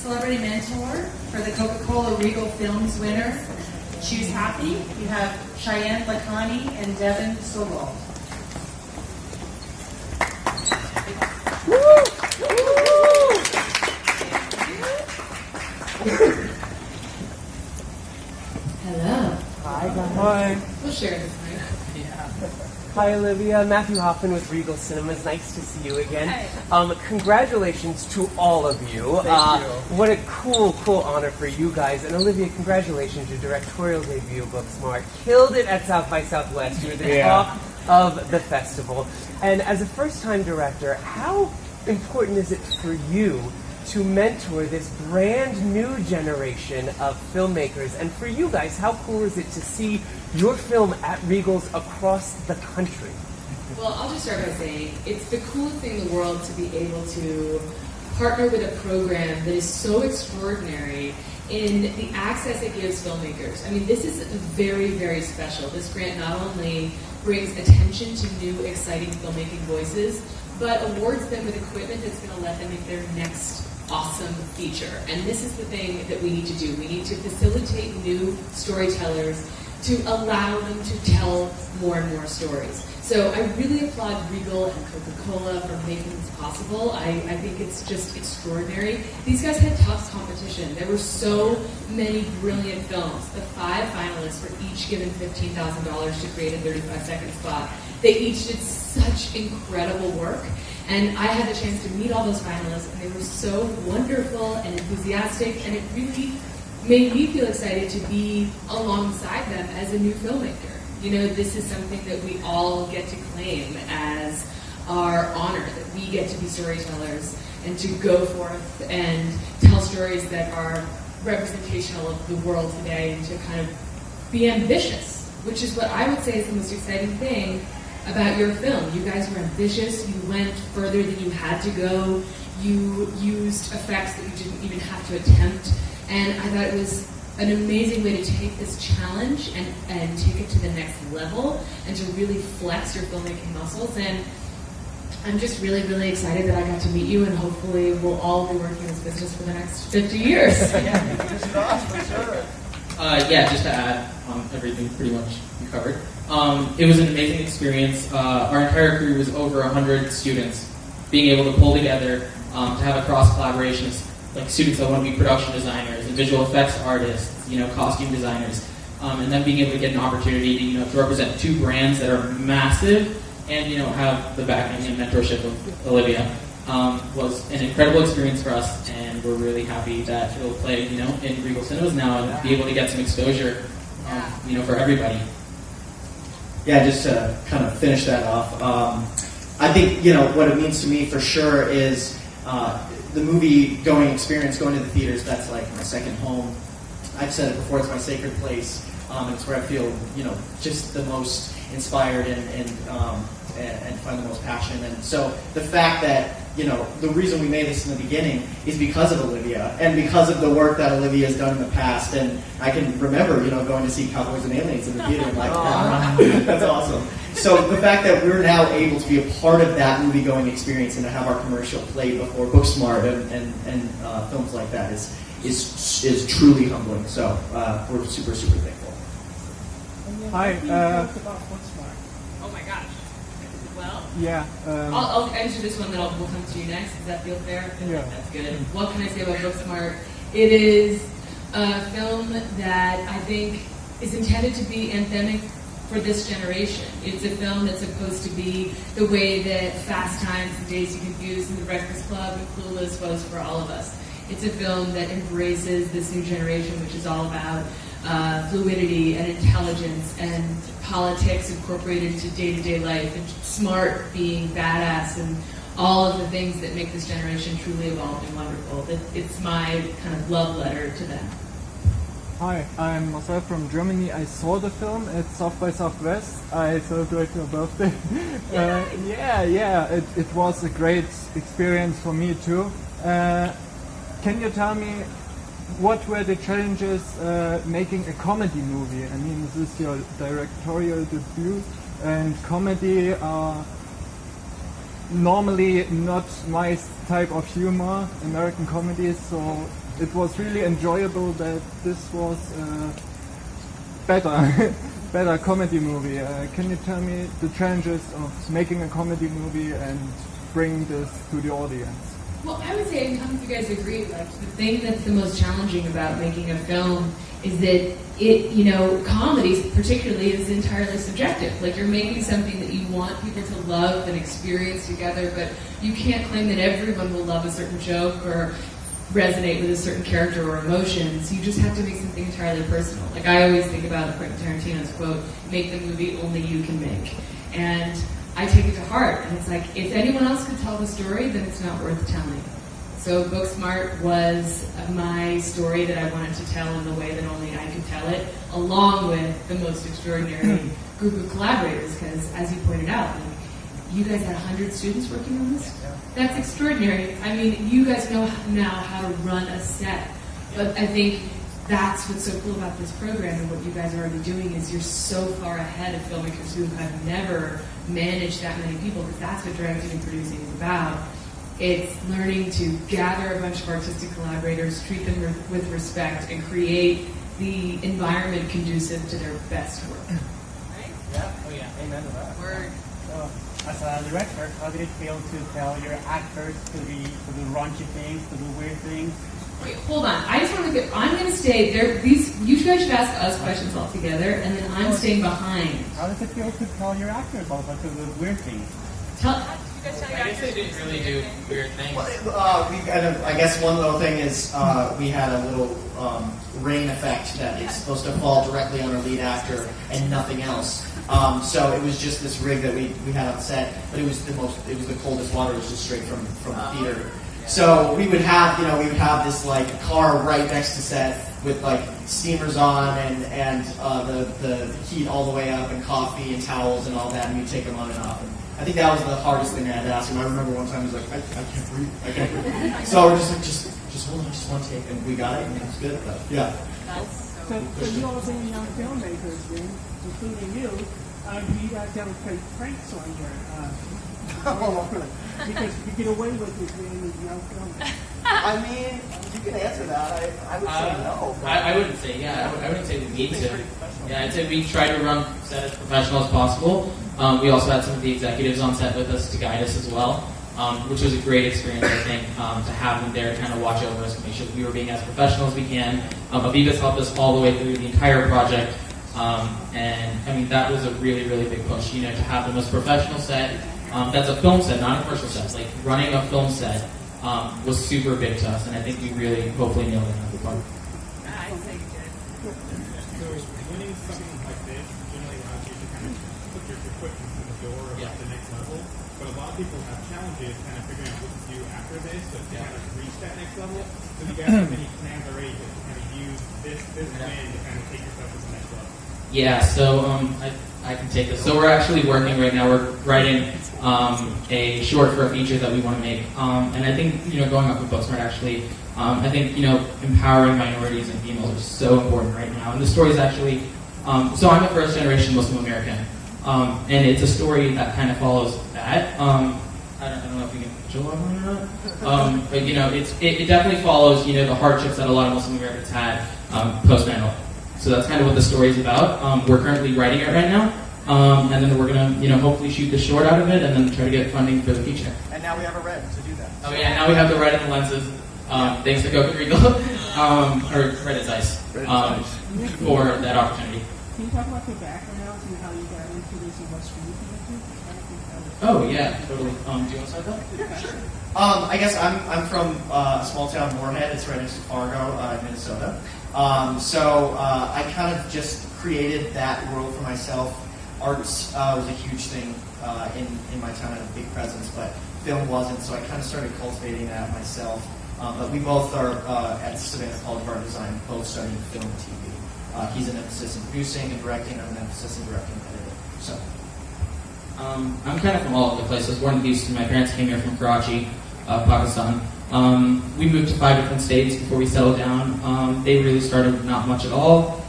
celebrity mentor for the Coca-Cola Regal Films winner, Choose Happy. You have Shayain, Lakhani, and Devon, Solwold. Hello. Hi. We'll share this mic. Hi, Olivia. Matthew Hoffman with Regal Cinemas. Nice to see you again. Hi. Congratulations to all of you. Thank you. What a cool honor for you guys. And Olivia, congratulations. Your directorial debut, Booksmart, killed it at South by Southwest. You were the talk of the festival. And as a first-time director, how important is it for you to mentor this brand new generation of filmmakers? And for you guys, how cool is it to see your film at Regals across the country? Well, I'll just start by saying it's the coolest thing in the world to be able to partner with a program that is so extraordinary in the access it gives filmmakers. I mean, this is very, very special. This grant not only brings attention to new, exciting filmmaking voices, but awards them with equipment that's going to let them make their next awesome feature. And this is the thing that we need to do. We need to facilitate new storytellers to allow them to tell more and more stories. So I really applaud Regal and Coca-Cola for making this possible. I think it's just extraordinary. These guys had tough competition. There were so many brilliant films. The 5 finalists were each given $15,000 to create a 35-second spot. They each did such incredible work. And I had the chance to meet all those finalists, and they were so wonderful and enthusiastic, and it really made me feel excited to be alongside them as a new filmmaker. You know, this is something that we all get to claim as our honor, that we get to be storytellers and to go forth and tell stories that are representational of the world today, and to kind of be ambitious, which is what I would say is the most exciting thing about your film. You guys were ambitious, you went further than you had to go, you used effects that you didn't even have to attempt, and I thought it was an amazing way to take this challenge and take it to the next level and to really flex your filmmaking muscles. And I'm just really, really excited that I got to meet you, and hopefully we'll all be working in this business for the next 50 years. Just to add on everything pretty much you covered. It was an amazing experience. Our entire crew was over 100 students. Being able to pull together, to have a cross collaboration, like students that want to be production designers and visual effects artists, costume designers, and then being able to get an opportunity to, to represent 2 brands that are massive and, have the backing and mentorship of Olivia, was an incredible experience for us, and we're really happy that it'll play, in Regal Cinemas now and be able to get some exposure, for everybody. Yeah, just to kind of finish that off, I think, what it means to me for sure is the movie-going experience, going to the theaters, that's like my second home. I've said it before, it's my sacred place. It's where I feel, just the most inspired and find the most passion. And so the fact that, the reason we made this in the beginning is because of Olivia and because of the work that Olivia has done in the past. And I can remember, going to see Cowboys and Aliens in the theater and like, that's awesome. So the fact that we're now able to be a part of that movie-going experience and to have our commercial play before Booksmart and films like that is truly humbling. So we're super, super thankful. Hi. Oh my gosh. Well, Yeah. I'll answer this one, then we'll come to you next. Does that feel fair? Yeah. That's good. What can I say about Booksmart? It is a film that I think is intended to be anthemic for this generation. It's a film that's supposed to be the way that Fast Times and Dazed and Confused and The Breakfast Club and Clueless was for all of us. It's a film that embraces this new generation, which is all about fluidity and intelligence and politics incorporated into day-to-day life, and smart being badass, and all of the things that make this generation truly evolved and wonderful. It's my kind of love letter to them. Hi, I'm Marcel from Germany. I saw the film at South by Southwest. I celebrated your birthday. It was a great experience for me too. Can you tell me what were the challenges making a comedy movie? I mean, this is your directorial debut, and comedy are normally not my type of humor, American comedies, so it was really enjoyable that this was better better comedy movie. Can you tell me the challenges of making a comedy movie and bring this to the audience? Well, I would say, and I think you guys agree, like the thing that's the most challenging about making a film is that comedy particularly is entirely subjective. Like you're making something that you want people to love and experience together, but you can't claim that everyone will love a certain joke or resonate with a certain character or emotion. So you just have to make something entirely personal. Like I always think about Quentin Tarantino's quote, "Make the movie only you can make." And I take it to heart, and it's like, if anyone else could tell the story, then it's not worth telling. So Booksmart was my story that I wanted to tell in the way that only I could tell it, along with the most extraordinary group of collaborators, because as you pointed out, like, you guys had 100 students working on this? That's extraordinary. I mean, you guys know now how to run a set, but I think that's what's so cool about this program and what you guys are already doing is you're so far ahead of filmmakers who have never managed that many people, because that's what directing and producing is about. It's learning to gather a bunch of artistic collaborators, treat them with respect, and create the environment conducive to their best work. Right? Yeah. Oh yeah. Amen to that. Word. So, as a director, how did it feel to tell your actors to do raunchy things, to do weird things? Wait, hold on. I just want to I'm going to stay there. You guys should ask us questions all together, and then I'm staying behind. How does it feel to tell your actors also to do weird things? I guess they didn't really do weird things. I guess one little thing is we had a little rain effect that is supposed to fall directly on our lead actor and nothing else. So it was just this rig that we had on set, but it was the coldest water. It was just straight from the theater. So we would have this like car right next to set with like steamers on and the heat all the way up and coffee and towels and all that, and we'd take them on and off. And I think that was the hardest thing I had to ask him. I remember one time he was like, I can't breathe. So we're just like, just hold on, just one take, and we got it, and it was good. But yeah. So you all being young filmmakers, then, including you, do you guys ever take pranks on your because you get away with it being a young filmmaker? I mean, you can answer that. I would say no. I wouldn't say, I wouldn't say we need to. Yeah, I'd say we try to run set as professional as possible. We also had some of the executives on set with us to guide us as well, which was a great experience, I think, to have them there to kind of watch over us and make sure that we were being as professional as we can. Aviva's helped us all the way through the entire project, and I mean, that was a really, really big push, to have the most professional set. That's a film set, not a commercial set. Like, running a film set was super big to us, and I think we really, hopefully, nailed it in the part. I think you did. So winning something like this generally allows you to kind of put your foot in the door of the next level. But a lot of people have challenges kind of figuring out what to do after this, so to kind of reach that next level. So you guys have any plans already to kind of use this win to kind of take yourself to the next level? Yeah, so I can take this. So we're actually working right now. We're writing a short for a feature that we want to make, and I think going up with Booksmart actually, I think empowering minorities and females are so important right now. And the story is actually, so I'm a first generation Muslim American, and it's a story that kind of follows that. I don't know if we can show up on it or not, but it definitely follows the hardships that a lot of Muslim Americans had post 9/11. So that's kind of what the story is about. We're currently writing it right now, and then we're gonna, hopefully shoot the short out of it, and then try to get funding for the feature. And now we have a red to do that. Oh yeah, now we have the red and the lenses, thanks to Coca-Cola Regal, or Red as Ice, for that opportunity. Can you talk about your backgrounds and how you got into this and what's for you into? Oh yeah, totally. Do you want to start that? Yeah, sure. I guess I'm from a small town, Moorhead. It's right next to Fargo, Minnesota. So I kind of just created that world for myself. Arts was a huge thing in my town. I had a big presence, but film wasn't. So I kind of started cultivating that myself. But we both are at Savannah College of Art and Design, both studying film and TV. He's an emphasis in producing and directing. I'm an emphasis in directing and editing. So. I'm kind of from all over the place. I was born in Houston. My parents came here from Karachi, Pakistan. We moved to 5 different states before we settled down. They really started with not much at all.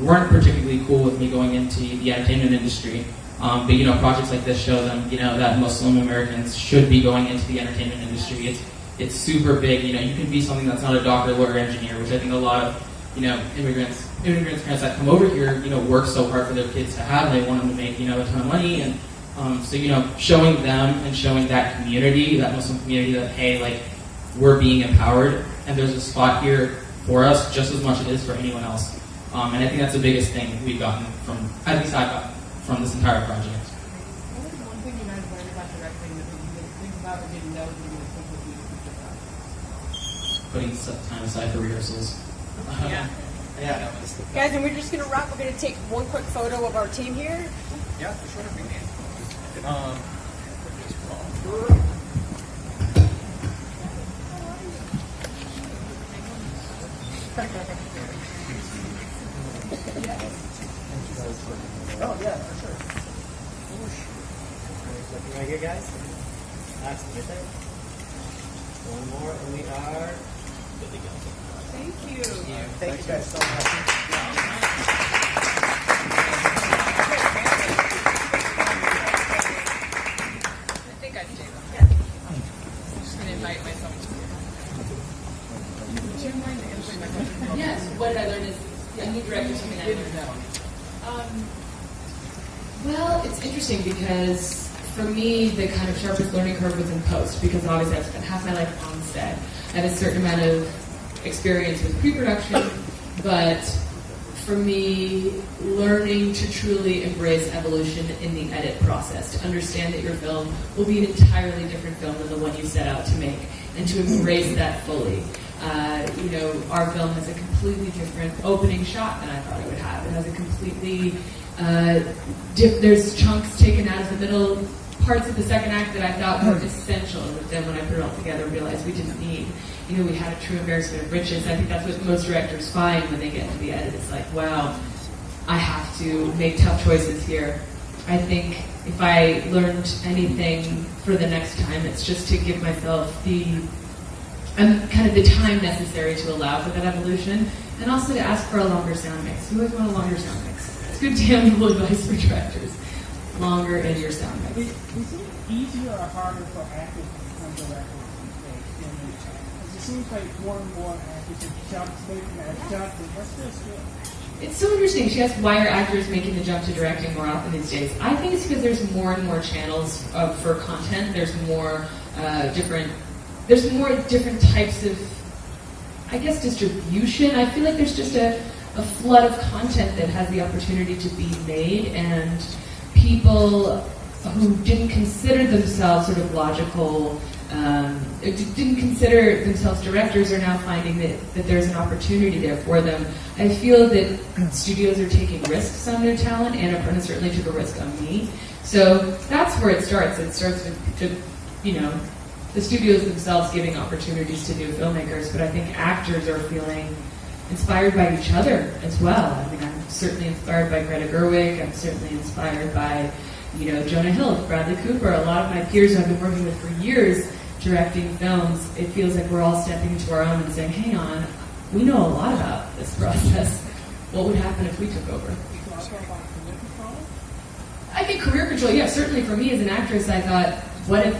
Weren't particularly cool with me going into the entertainment industry. But you know, projects like this show them, you know, that Muslim Americans should be going into the entertainment industry. It's super big. You know, you can be something that's not a doctor, lawyer, engineer, which I think a lot of, you know, immigrants parents that come over here, you know, work so hard for their kids to have. They want them to make, you know, a ton of money, and so you know, showing them and showing that community, that Muslim community, that hey, like we're being empowered, and there's a spot here for us just as much as it is for anyone else. And I think that's the biggest thing we've gotten from, at least I got from this entire project. What was one thing you guys learned about directing that you didn't think about or didn't know that you would think would be a future project? Putting time aside for rehearsals. Yeah. Yeah. Guys, and we're just going to wrap. We're going to take one quick photo of our team here. Yeah, for sure. Oh, yeah, for sure. Looking right here, guys. That's right there. One more, and we are good to go. Thank you. Thank you guys so much. I think I'd stay though. Yeah. I'm just going to invite myself to here. Do you mind answering my question? Yes, what did I learn is a new director, something I didn't know. Well, it's interesting because for me, the kind of sharpest learning curve was in post, because obviously I've spent half my life on set. I have a certain amount of experience with pre-production, but for me, learning to truly embrace evolution in the edit process, to understand that your film will be an entirely different film than the one you set out to make, and to embrace that fully. You know, our film has a completely different opening shot than I thought it would have. It has a completely there's chunks taken out of the middle parts of the second act that I thought were essential, but then when I put it all together, realized we didn't need. You know, we had a true embarrassment of riches. I think that's what most directors find when they get to the edit. It's like, wow, I have to make tough choices here. I think if I learned anything for the next time, it's just to give myself the kind of the time necessary to allow for that evolution, and also to ask for a longer sound mix. You always want a longer sound mix. It's good tangible advice for directors. Longer in your sound mix. Is it easier or harder for actors to become directors these days? Because it seems like more and more actors have jumped, making that jump, but what's this doing? It's so interesting. She asked, why are actors making the jump to directing more often these days? I think it's because there's more and more channels for content. There's more different types of, I guess, distribution. I feel like there's just a flood of content that has the opportunity to be made, and people who didn't consider themselves sort of logical, didn't consider themselves directors, are now finding that there's an opportunity there for them. I feel that studios are taking risks on their talent, and Aparna certainly took a risk on me. So that's where it starts. It starts with the studios themselves giving opportunities to new filmmakers, but I think actors are feeling inspired by each other as well. I mean, I'm certainly inspired by Greta Gerwig. I'm certainly inspired by, Jonah Hill, Bradley Cooper. A lot of my peers I've been working with for years directing films. It feels like we're all stepping into our own and saying, hang on, we know a lot about this process. What would happen if we took over? I think career control, yeah, certainly for me as an actress, I thought, what if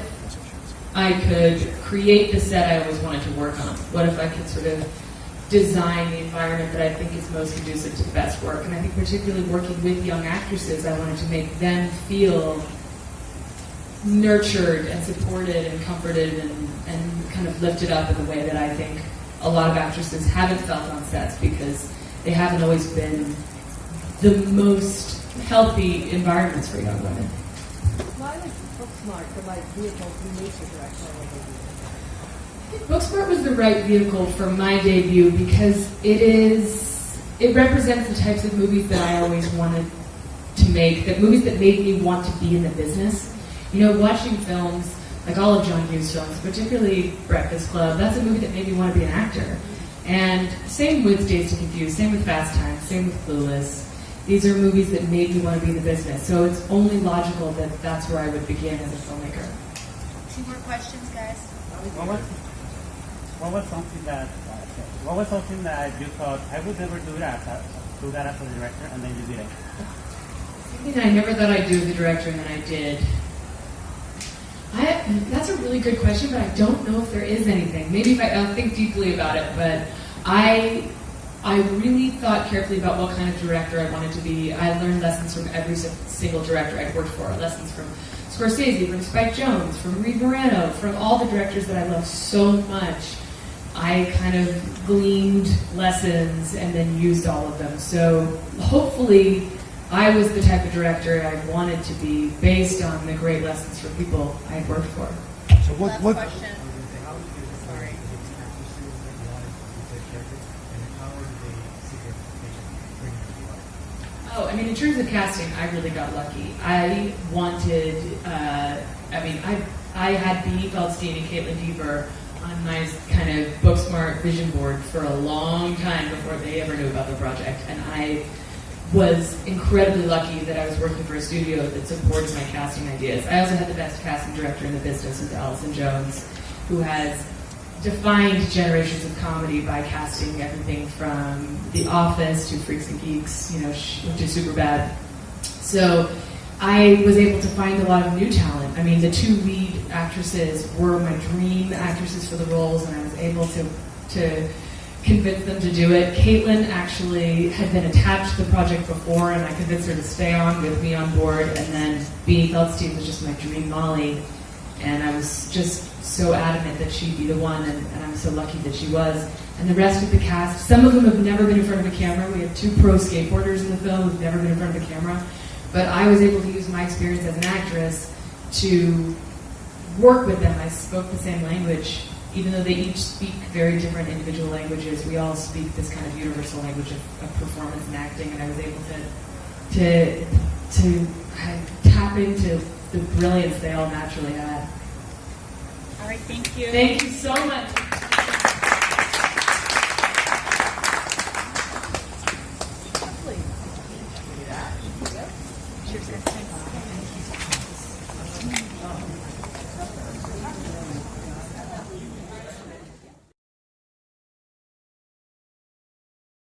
I could create the set I always wanted to work on? What if I could sort of design the environment that I think is most conducive to the best work? And I think particularly working with young actresses, I wanted to make them feel nurtured and supported and comforted and kind of lifted up in the way that I think a lot of actresses haven't felt on sets, because they haven't always been the most healthy environments for young women. Why was Booksmart the right vehicle to make the director? Booksmart was the right vehicle for my debut because it represents the types of movies that I always wanted to make, that movies that made me want to be in the business. Watching films, like all of John Hughes' films, particularly Breakfast Club, that's a movie that made me want to be an actor. And same with Dazed and Confused, same with Fast Times, same with Clueless. These are movies that made me want to be in the business. So it's only logical that that's where I would begin as a filmmaker. 2 more questions, guys. What was something that you thought, I would never do that as a director, and then you did it? Something that I never thought I'd do as a director and then I did. That's a really good question, but I don't know if there is anything. Maybe if I'll think deeply about it, but I really thought carefully about what kind of director I wanted to be. I learned lessons from every single director I'd worked for. Lessons from Scorsese, from Spike Jonze, from Reed Morano, from all the directors that I love so much. I kind of gleaned lessons and then used all of them. So hopefully I was the type of director I wanted to be based on the great lessons from people I had worked for. So Last question. Sorry. Oh, I mean, in terms of casting, I really got lucky. I wanted, I had B. Feldstein and Caitlin Deaver on my kind of Booksmart vision board for a long time before they ever knew about the project. And I was incredibly lucky that I was working for a studio that supported my casting ideas. I also had the best casting director in the business with Allison Jones, who has defined generations of comedy by casting everything from The Office to Freaks and Geeks, which is super bad. So I was able to find a lot of new talent. I mean, the two lead actresses were my dream actresses for the roles, and I was able to convince them to do it. Caitlin actually had been attached to the project before, and I convinced her to stay on with me on board, and then B. Feldstein was just my dream Molly, and I was just so adamant that she'd be the one, and I'm so lucky that she was. And the rest of the cast, some of them have never been in front of a camera. We have 2 pro skateboarders in the film who've never been in front of a camera, but I was able to use my experience as an actress to work with them. I spoke the same language. Even though they each speak very different individual languages, we all speak this kind of universal language of performance and acting, and I was able to kind of tap into the brilliance they all naturally had. All right, thank you. Thank you so much.